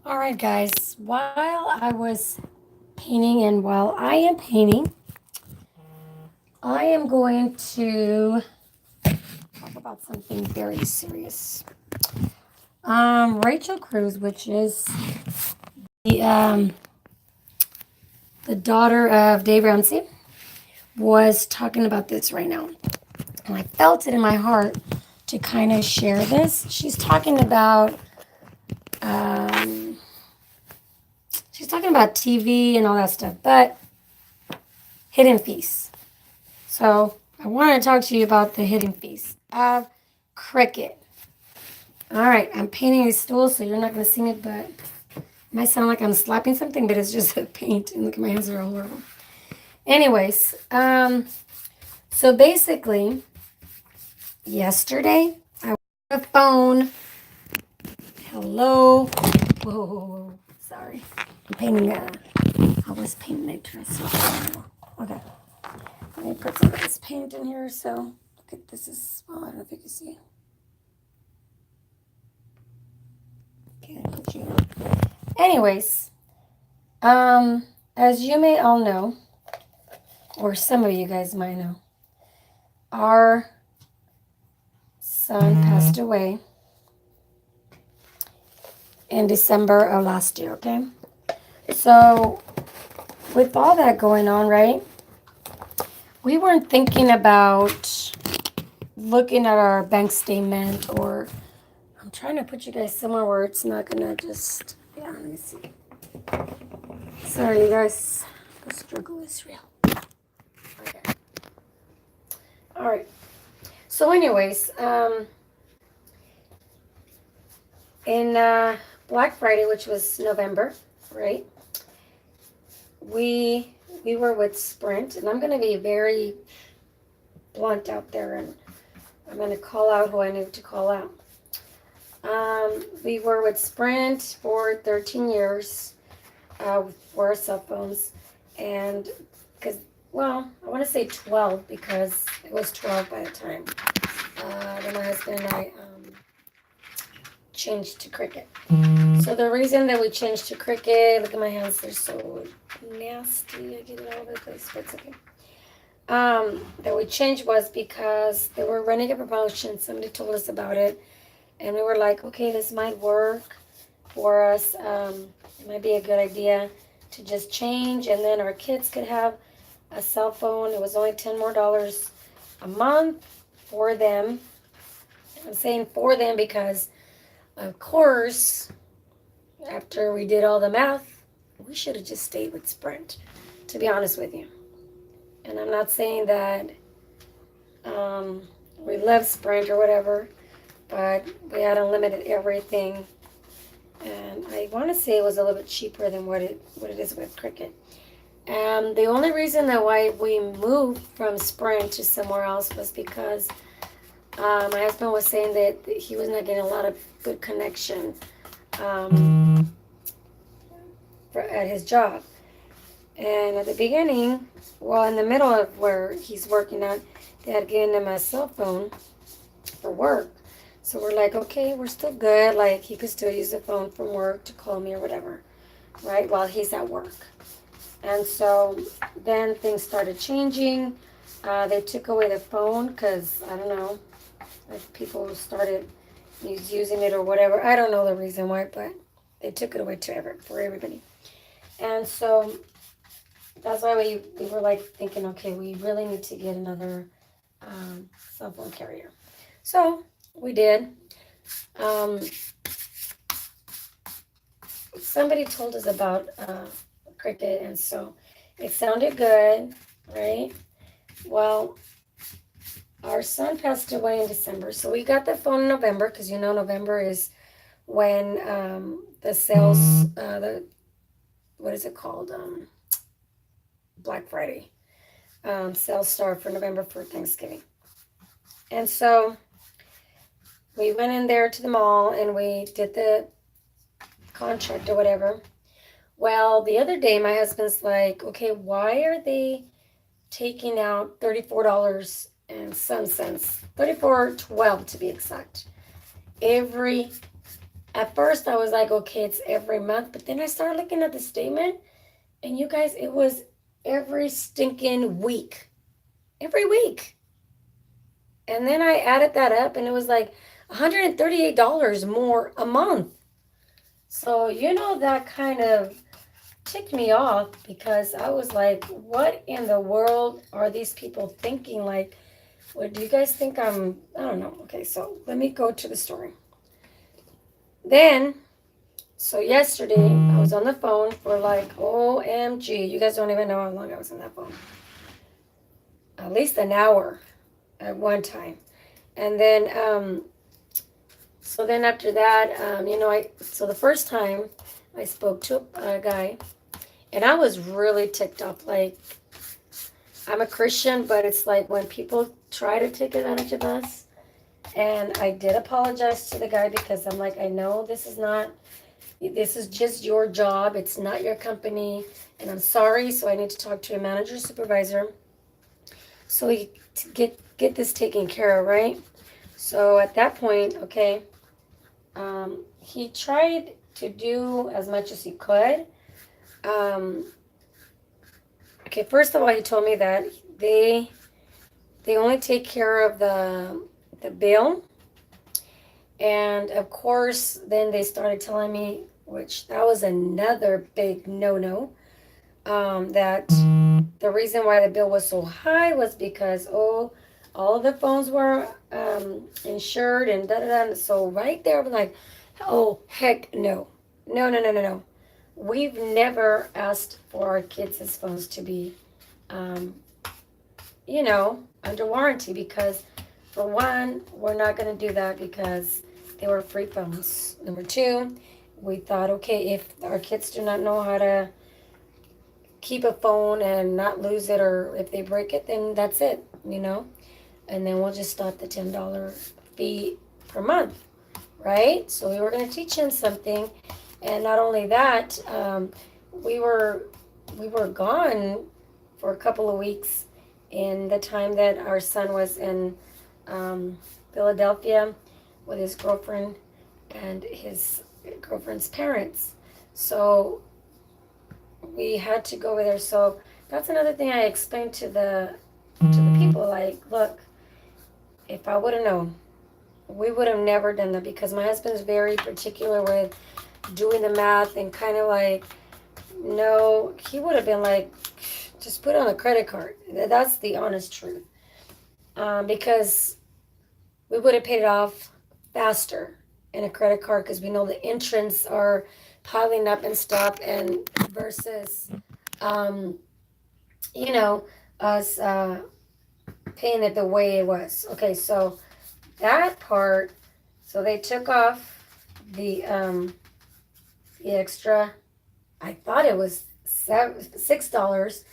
All right, guys. While I was painting and while I am painting, I am going to talk about something very serious. Rachel Cruz, which is the um, the daughter of Dave Ramsey, was talking about this right now, and I felt it in my heart to kind of share this. Um, she's talking about TV and all that stuff, but hidden fees. So I want to talk to you about the hidden fees of Cricut. All right, I'm painting a stool, so you're not going to see it, but it might sound like I'm slapping something, but it's just a paint. And look at my hands are all horrible. Anyways, so basically, yesterday I was on the phone. Hello. Whoa. Sorry. I'm painting. I was painting a dress. Okay. Let me put some of this paint in here. So look at this. Is well, I don't know if you can see. Okay, put you. Anyways, as you may all know, or some of you guys might know, our son passed away in December of last year, okay? So, with all that going on, right, we weren't thinking about looking at our bank statement, or I'm trying to put you guys somewhere where it's not gonna just, yeah, let me see. Sorry, you guys, the struggle is real. Okay. All right. So, anyways, in Black Friday, which was November, right? We were with Sprint, and I'm gonna be very blunt out there, and I'm gonna call out who I need to call out. We were with Sprint for 13 years for our cell phones, and because, well, I want to say 12 because it was 12 by the time when my husband and I changed to Cricut. So the reason that we changed to Cricut, look at my hands, they're so nasty. I get it all over the place, but it's okay. That we changed was because they were running a promotion. Somebody told us about it, and we were like, okay, this might work for us. It might be a good idea to just change, and then our kids could have a cell phone. It was only $10 more a month for them. I'm saying for them because, of course, after we did all the math, we should have just stayed with Sprint, to be honest with you. And I'm not saying that we love Sprint or whatever, but we had unlimited everything. And I want to say it was a little bit cheaper than what it is with Cricut. The only reason that why we moved from Sprint to somewhere else was because my husband was saying that he was not getting a lot of good connection at his job. And at the beginning, well, in the middle of where he's working at, they had given him a cell phone for work. So we're like, okay, we're still good. Like, he could still use the phone from work to call me or whatever, right, while he's at work. And so then things started changing. They took away the phone because, I don't know, like people started using it or whatever. I don't know the reason why, but they took it away for everybody. And so that's why we were like thinking, okay, we really need to get another cell phone carrier. So we did. Somebody told us about Cricut, and so it sounded good, right? Well, our son passed away in December, so we got the phone in November because November is when the sales, what is it called? Black Friday sales start for November for Thanksgiving. And so we went in there to the mall and we did the contract or whatever. Well, the other day my husband's like, okay, why are they taking out $34 and some cents, $34.12 to be exact, every At first, I was like, okay, it's every month. But then I started looking at the statement, and you guys, it was every stinking week. Every week. And then I added that up, and it was like $138 more a month. So, that kind of ticked me off because I was like, what in the world are these people thinking? Like, what do you guys think I don't know. Okay, so let me go to the story. Then, so yesterday, I was on the phone for like, OMG. You guys don't even know how long I was on that phone. At least an hour at one time. And then, so then after that, so the first time I spoke to a guy, and I was really ticked off. Like, I'm a Christian, but it's like when people try to take advantage of us. And I did apologize to the guy because I'm like, I know this is just your job. It's not your company. And I'm sorry. So I need to talk to a manager, supervisor. So we get this taken care of, right? So at that point, okay, he tried to do as much as he could. Okay, first of all, he told me that they only take care of the bill, and of course, then they started telling me, which that was another big no, that the reason why the bill was so high was because all of the phones were insured and da da da. So right there, I'm like, oh heck no, no. We've never asked for our kids' phones to be, under warranty because, for one, we're not going to do that because they were free phones. Number two, we thought, okay, if our kids do not know how to keep a phone and not lose it, or if they break it, then that's it, and then we'll just stop the $10 fee per month, right? So we were going to teach him something. And not only that, we were gone for a couple of weeks in the time that our son was in Philadelphia with his girlfriend and his girlfriend's parents. So we had to go over there. So that's another thing I explained to the people. Like, look, if I would have known, we would have never done that because my husband's very particular with doing the math and kind of like, no, he would have been like, just put it on a credit card. That's the honest truth. Because we would have paid it off faster in a credit card because we know the interests are piling up and stuff, and versus, us paying it the way it was. Okay, so that part, so they took off the extra. I thought it was $6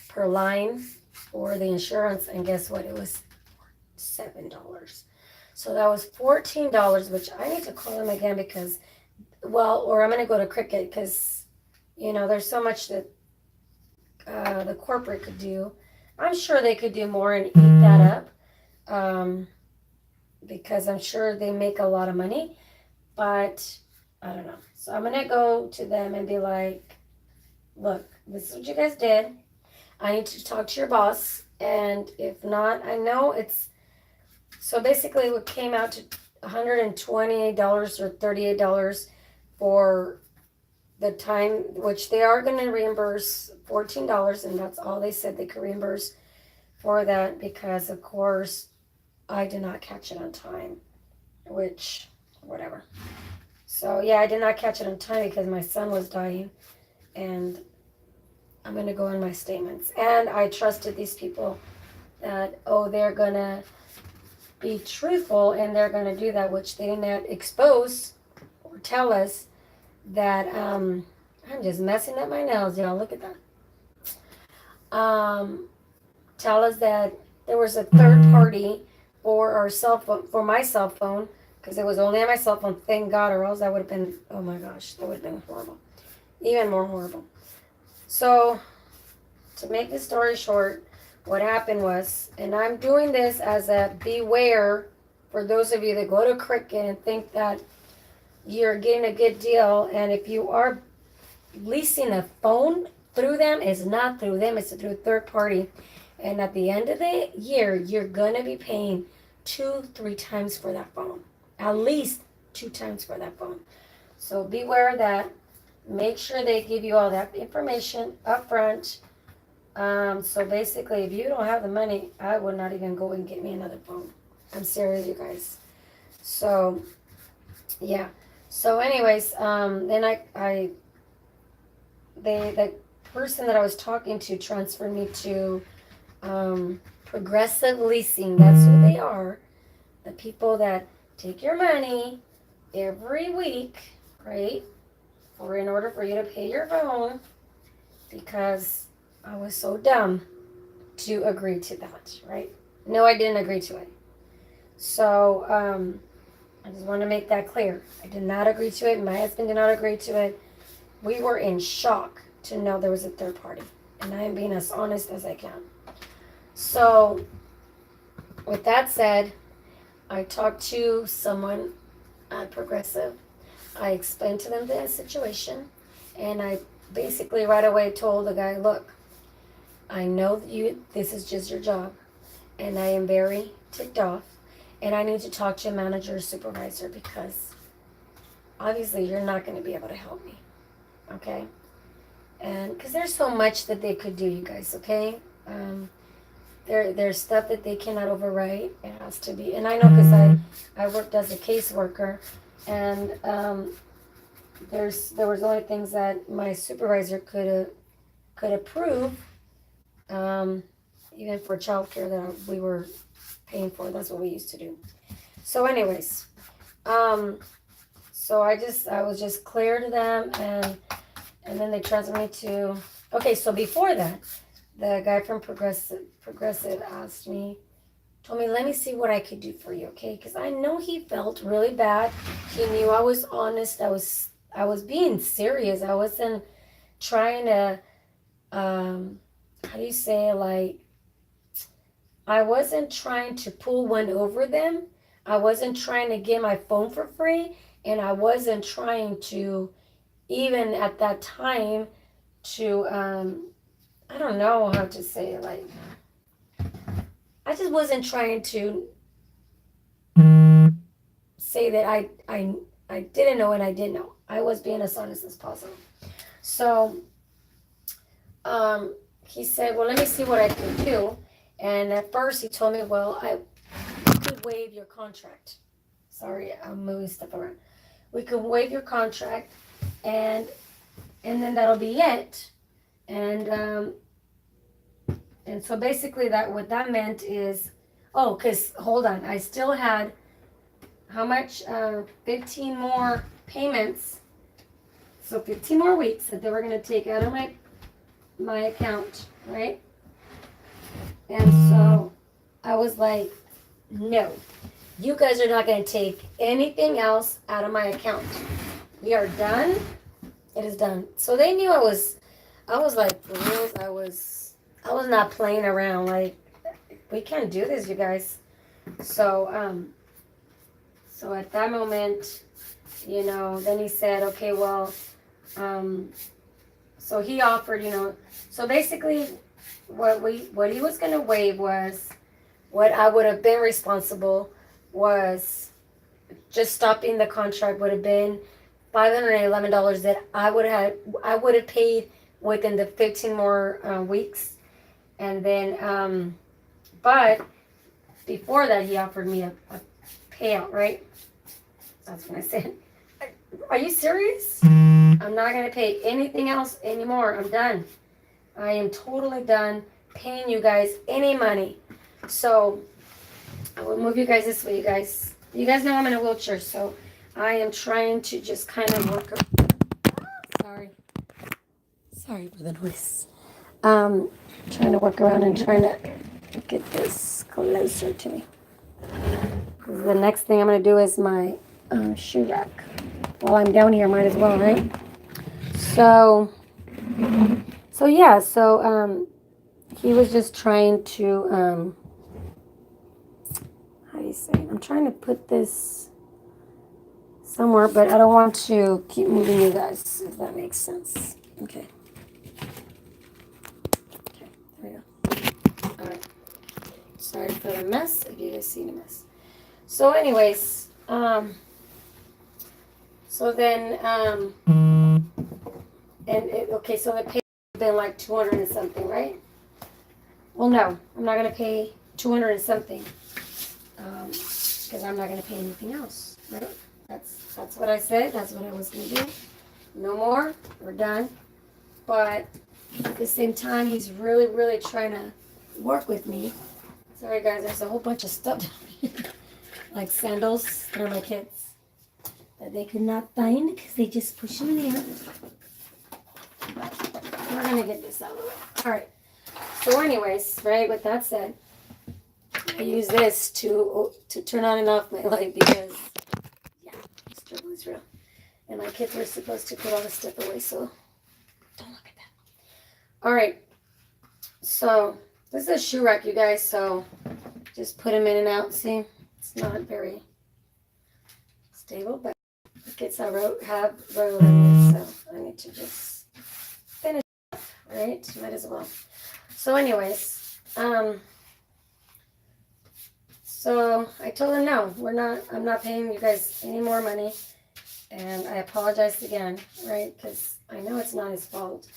per line for the insurance, and guess what? It was $7. So that was $14, which I need to call them again because, or I'm going to go to Cricket because, there's so much that the corporate could do. I'm sure they could do more and eat that up because I'm sure they make a lot of money, but I don't know. So I'm going to go to them and be like, look, this is what you guys did. I need to talk to your boss. And if not, I know it's, so basically what came out to $128 or $38 for the time, which they are going to reimburse $14. And that's all they said they could reimburse for that because, of course, I did not catch it on time, which, whatever. So, yeah, I did not catch it on time because my son was dying, and I'm going to go in my statements. And I trusted these people that, they're going to be truthful and they're going to do that, which they didn't expose or tell us that, I'm just messing up my nails, y'all. Look at that. Tell us that there was a third party for our cell phone, for my cell phone, because it was only on my cell phone, thank God, or else that would have been, oh my gosh, that would have been horrible. Even more horrible. So, to make the story short, what happened was, and I'm doing this as a beware for those of you that go to Cricket and think that you're getting a good deal. And if you are leasing a phone through them, it's not through them, it's through a third party. And at the end of the year, you're going to be paying 2-3 times for that phone. At least 2 times for that phone. So beware of that. Make sure they give you all that information up front. So basically, if you don't have the money, I would not even go and get me another phone. I'm serious, you guys. So, yeah. So, anyways, then the person that I was talking to transferred me to Progressive Leasing. That's who they are. The people that take your money every week, right? In order for you to pay your phone, because I was so dumb to agree to that, right? No, I didn't agree to it. So, I just want to make that clear. I did not agree to it. My husband did not agree to it. We were in shock to know there was a third party. And I am being as honest as I can. So, with that said, I talked to someone at Progressive. I explained to them the situation. And I basically right away told the guy, look, I know that this is just your job. And I am very ticked off. And I need to talk to a manager or supervisor because obviously you're not going to be able to help me. Okay? And because there's so much that they could do, you guys, okay? There's stuff that they cannot overwrite. It has to be. And I know because I worked as a caseworker. And there was only things that my supervisor could approve, even for childcare that we were paying for. That's what we used to do. So, anyways, so I was just clear to them, and then they transferred me to. Okay, so before that, the guy from Progressive told me, let me see what I could do for you, okay? Because I know he felt really bad. He knew I was honest. I was being serious. I wasn't trying to, how do you say, like, I wasn't trying to pull one over them. I wasn't trying to get my phone for free. And I wasn't trying to, even at that time, to, I don't know how to say it, like, I just wasn't trying to say that I didn't know and I didn't know. I was being as honest as possible. So, he said, well, let me see what I can do. And at first he told me, well, I could waive your contract. Sorry, I'm moving stuff around. We could waive your contract, and then that'll be it. And so basically what that meant is, because hold on, I still had how much? 15 more payments. So 15 more weeks that they were going to take out of my account, right? And so I was like, no, you guys are not going to take anything else out of my account. We are done. It is done. So they knew I was like, for real, I was not playing around. Like, we can't do this, you guys. So, so at that moment, then he said, okay, well, so he offered, so basically what he was going to waive was, what I would have been responsible was just stopping the contract would have been $511 that I would have paid within the 15 more weeks. And then, but before that, he offered me a payout, right? That's what I said. Are you serious? I'm not going to pay anything else anymore. I'm done. I am totally done paying you guys any money. So I will move you guys this way, you guys. You guys know I'm in a wheelchair, so I am trying to just kind of work. Sorry for the noise. Trying to work around and trying to get this closer to me. The next thing I'm going to do is my shoe rack. While I'm down here, might as well, right? So yeah, he was just trying to, how do you say it? I'm trying to put this somewhere, but I don't want to keep moving you guys, if that makes sense. Okay. Okay, there we go. All right. Sorry for the mess, if you guys see the mess. So anyways, so then, okay, so the pay has been like 200 and something, right? Well, no, I'm not going to pay 200 and something, because I'm not going to pay anything else, right? That's what I said. That's what I was going to do. No more. We're done. But at the same time, he's really, really trying to work with me. Sorry, guys. There's a whole bunch of stuff down here. Like sandals for my kids that they could not find because they just push them in there. We're going to get this out of the way. All right. So anyways, right, with that said, I use this to turn on and off my light because, yeah, the struggle is real. And my kids were supposed to put all this stuff away, so don't look at that. All right. So this is a shoe rack, you guys, so just put them in and out. See, it's not very stable, but the kids have wrote on it, so I need to just finish up, right? Might as well. So anyways, so I told him no, I'm not paying you guys any more money, and I apologized again, right? Because I know it's not his fault.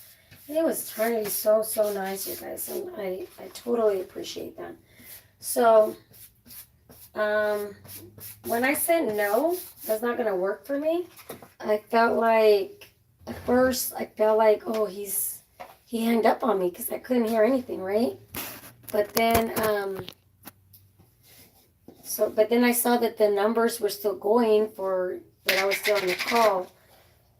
He was trying to be so nice, you guys, and I totally appreciate that. So, when I said no, that's not gonna work for me. I felt like at first oh, he hung up on me because I couldn't hear anything, right? But then but then I saw that the numbers were still going that I was still on the call,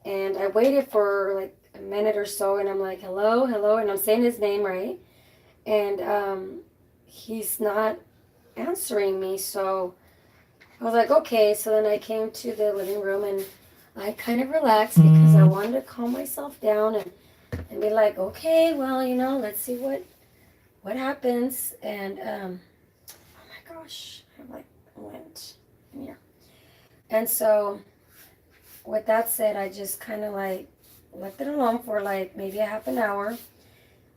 and I waited for like a minute or so, and I'm like, hello, and I'm saying his name right, and he's not answering me, so I was like, okay. So then I came to the living room and I kind of relaxed because I wanted to calm myself down and be like, okay, well, let's see what happens. And oh my gosh, I went in here. And so with that said, I just kind of left it alone for maybe a half an hour.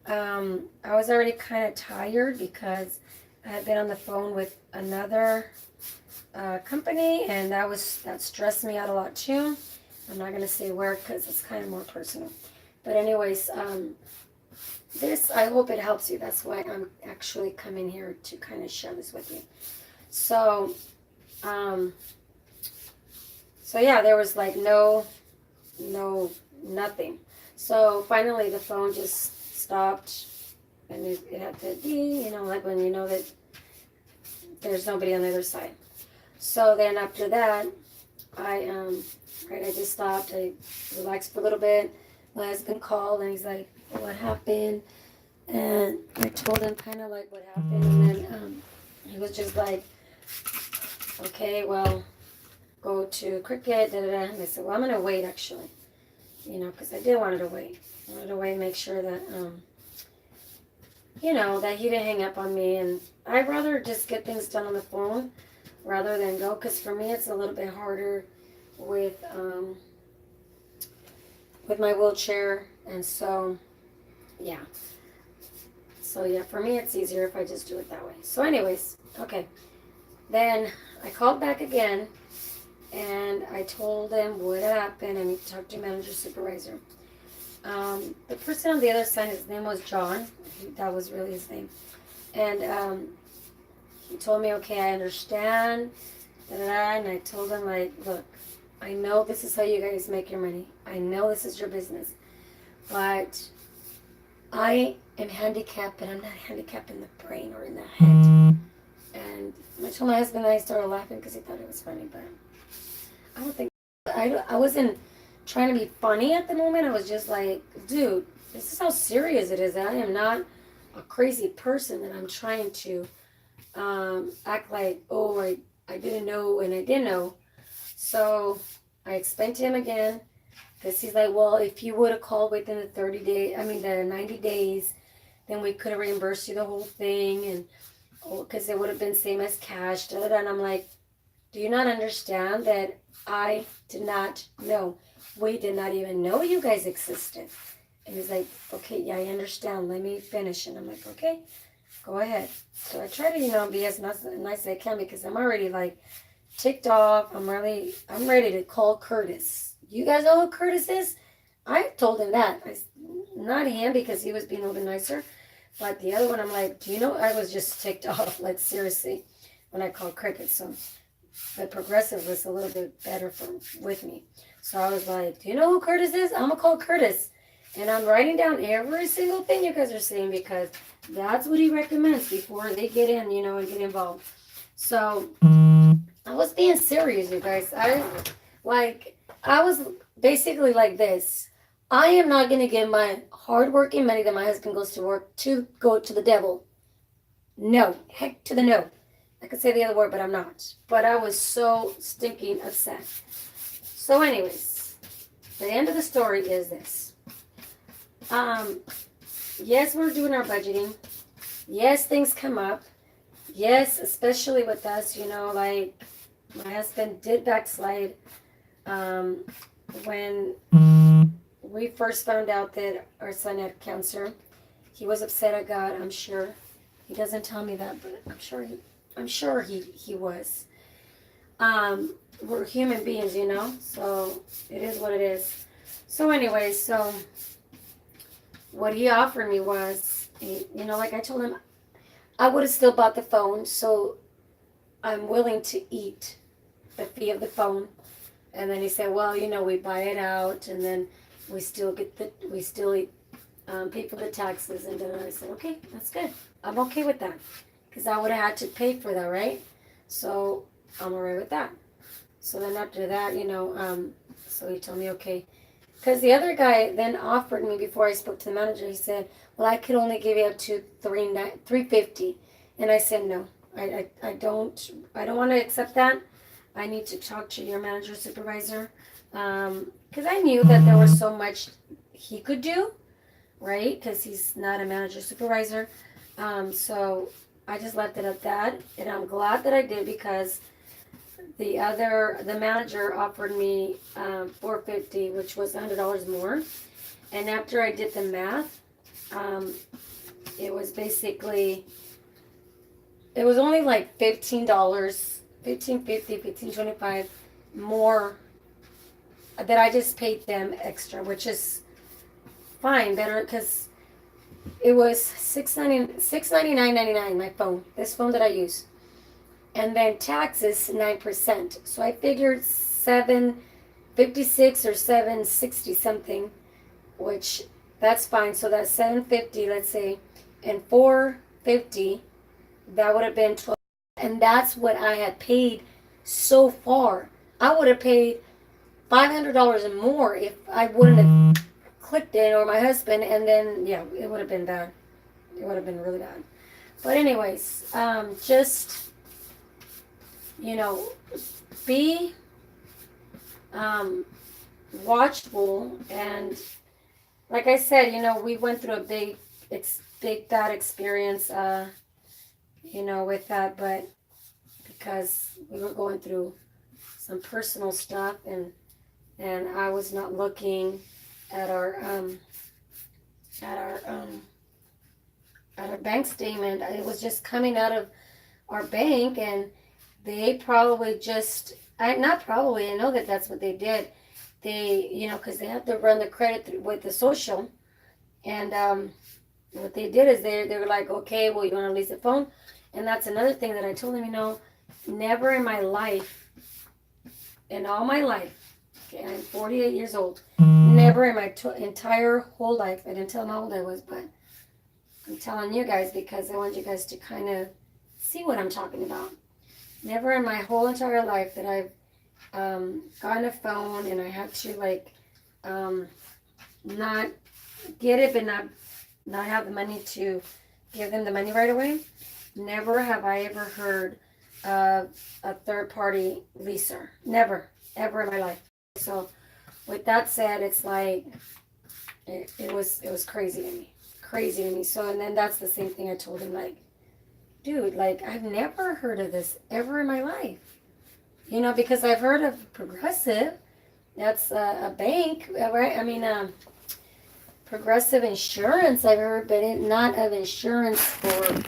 I was already kind of tired because I had been on the phone with another company, and that stressed me out a lot too. I'm not going to say where because it's kind of more personal. But anyways, I hope it helps you. That's why I'm actually coming here to kind of share this with you. So, yeah, there was nothing. So finally the phone just stopped, and it had to be, when you know that there's nobody on the other side. So then after that, I just stopped. I relaxed for a little bit. My husband called and he's like, well, what happened? And I told him kind of what happened, and then he was just like, okay, well, go to Cricket, da da da. And I said, well, I'm gonna wait actually, because I did wanted to wait. I wanted to wait and make sure that that he didn't hang up on me, and I'd rather just get things done on the phone rather than go, because for me it's a little bit harder with my wheelchair, and so yeah. So yeah, for me it's easier if I just do it that way. So anyways, okay. Then I called back again, and I told him what had happened, and he talked to manager supervisor. The person on the other side, his name was John. That was really his name. And he told me, okay, I understand. And I told him, look, I know this is how you guys make your money. I know this is your business. But I am handicapped, but I'm not handicapped in the brain or in the head. And I told my husband, and I started laughing because he thought it was funny, but I don't think, I wasn't trying to be funny at the moment. I was just like, dude, this is how serious it is. I am not a crazy person that I'm trying to act like, oh, I didn't know and I didn't know. So I explained to him again, because he's like, well, if you would have called within the 90 days, then we could have reimbursed you the whole thing, and because it would have been same as cash, da, da, da. And I'm like, do you not understand that I did not know. We did not even know you guys existed. And he's like, okay, yeah, I understand. Let me finish. And I'm like, okay, go ahead. So I try to, be as nice as I can because I'm already like ticked off. I'm ready to call Curtis. You guys know who Curtis is? I told him that. Not him because he was being a little bit nicer. But the other one, I'm like, do you know, I was just ticked off, like seriously, when I called Cricket. So, but Progressive was a little bit better with me. So I was like, do you know who Curtis is? I'm going to call Curtis. And I'm writing down every single thing you guys are saying because that's what he recommends before they get in, and get involved. So I was being serious, you guys. I was basically like this. I am not going to give my hardworking money that my husband goes to work to go to the devil. No. Heck to the no. I could say the other word, but I'm not. But I was so stinking upset. So anyways, the end of the story is this. Yes, we're doing our budgeting. Yes, things come up. Yes, especially with us, like my husband did backslide when we first found out that our son had cancer. He was upset at God, I'm sure. He doesn't tell me that, but I'm sure he was. We're human beings, so it is what it is. So anyway, so what he offered me was, like I told him, I would have still bought the phone, so I'm willing to eat the fee of the phone. And then he said, well, we buy it out, and then we still pay for the taxes. And then I said, okay, that's good. I'm okay with that, because I would have had to pay for that, right? So I'm all right with that. So then after that, so he told me, okay. Because the other guy then offered me, before I spoke to the manager, he said, well, I could only give you up to $350. And I said, no, I don't want to accept that. I need to talk to your manager supervisor. Because I knew that there was so much he could do, right? Because he's not a manager supervisor. So I just left it at that. And I'm glad that I did, because the manager offered me $450, which was $100 more. And after I did the math, it was only like $15, $15.50, $15.25 more that I just paid them extra, which is fine, better, because it was $699.99, my phone, this phone that I use. And then taxes 9%. So I figured $756 or $760 something, which that's fine. So that's $750, let's say, and $450, that would have been $12. And that's what I had paid so far. I would have paid $500 and more if I wouldn't have clicked it, or my husband, and then yeah, it would have been bad. It would have been really bad. But anyways, just be watchful. And like I said, we went through a big bad experience, with that, but because we were going through some personal stuff, and I was not looking at our bank statement. It was just coming out of our bank, and they probably I know that that's what they did. They, because they have to run the credit with the social. And what they did is they were like, okay, well, you want to lease the phone? And that's another thing that I told them, never in my life, in all my life, okay, I'm 48 years old, never in my entire whole life, I didn't tell them how old I was, but I'm telling you guys because I want you guys to kind of see what I'm talking about. Never in my whole entire life that I've gotten a phone and I had to not get it, but not have the money to give them the money right away. Never have I ever heard of a third-party leaser. Never, ever in my life. So with that said, it's like it was crazy to me. So, and then that's the same thing I told him, like, dude, like, I've never heard of this ever in my life. You know, because I've heard of Progressive. That's a bank, right? I mean, Progressive Insurance, I've heard, but not of insurance for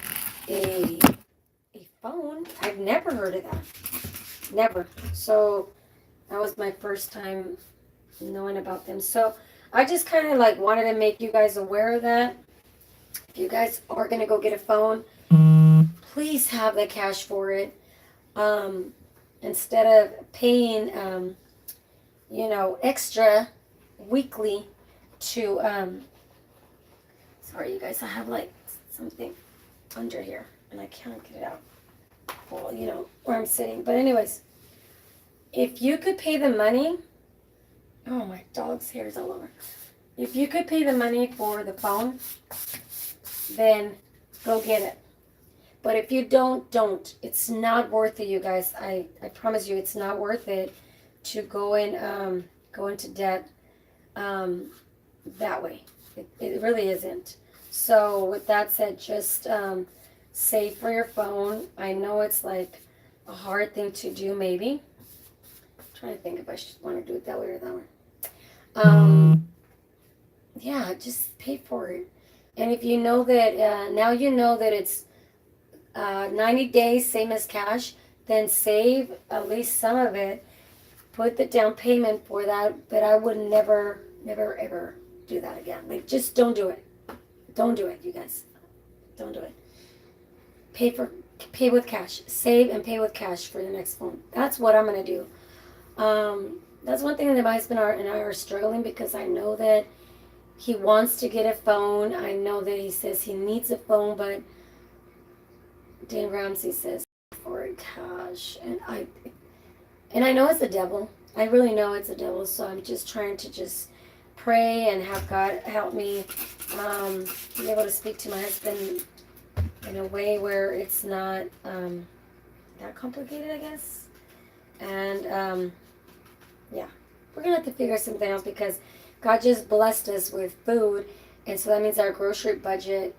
a phone. I've never heard of that. Never. So that was my first time knowing about them. So I just kind of like wanted to make you guys aware of that. If you guys are going to go get a phone, please have the cash for it. Instead of paying, extra weekly to, sorry you guys, I have like something under here and I can't get it out. Well, where I'm sitting. But anyways, if you could pay the money, oh, my dog's hair is all over. If you could pay the money for the phone, then go get it. But if you don't. It's not worth it, you guys. I promise you, it's not worth it to go into debt that way. It really isn't. So with that said, just save for your phone. I know it's like a hard thing to do, maybe. I'm trying to think if I should want to do it that way or that way. Yeah, just pay for it. And if you know that, now you know that it's 90 days, same as cash, then save at least some of it. Put the down payment for that, but I would never, ever do that again. Like, just don't do it. Don't do it, you guys. Don't do it. Pay with cash. Save and pay with cash for your next phone. That's what I'm going to do. That's one thing that my husband and I are struggling, because I know that he wants to get a phone. I know that he says he needs a phone, but Dan Ramsey says for cash, and I know it's the devil. I really know it's the devil. So I'm just trying to just pray and have God help me be able to speak to my husband in a way where it's not that complicated, I guess. And yeah, we're gonna have to figure something else, because God just blessed us with food, and so that means our grocery budget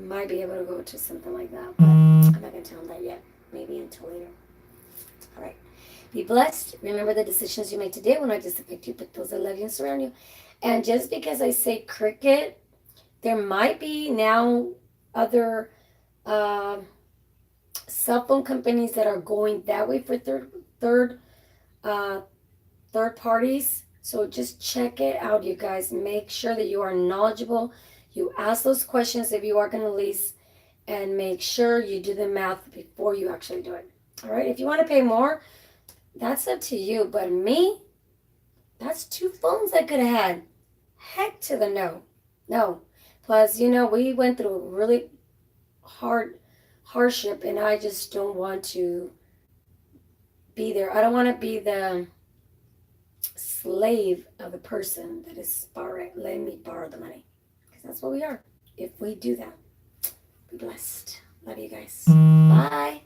might be able to go to something like that, but I'm not going to tell him that yet. Maybe until later. All right. Be blessed. Remember, the decisions you make today will not just affect you, but those that love you and surround you. And just because I say Cricket, there might be now other cell phone companies that are going that way for third parties. So just check it out, you guys. Make sure that you are knowledgeable. You ask those questions if you are going to lease, and make sure you do the math before you actually do it. All right. If you want to pay more, that's up to you. But me, that's 2 phones I could have had. Heck to the no. No. Plus, we went through a really hardship, and I just don't want to be there. I don't want to be the slave of the person that is letting me borrow the money. Because that's what we are. If we do that, be blessed. Love you guys. Bye.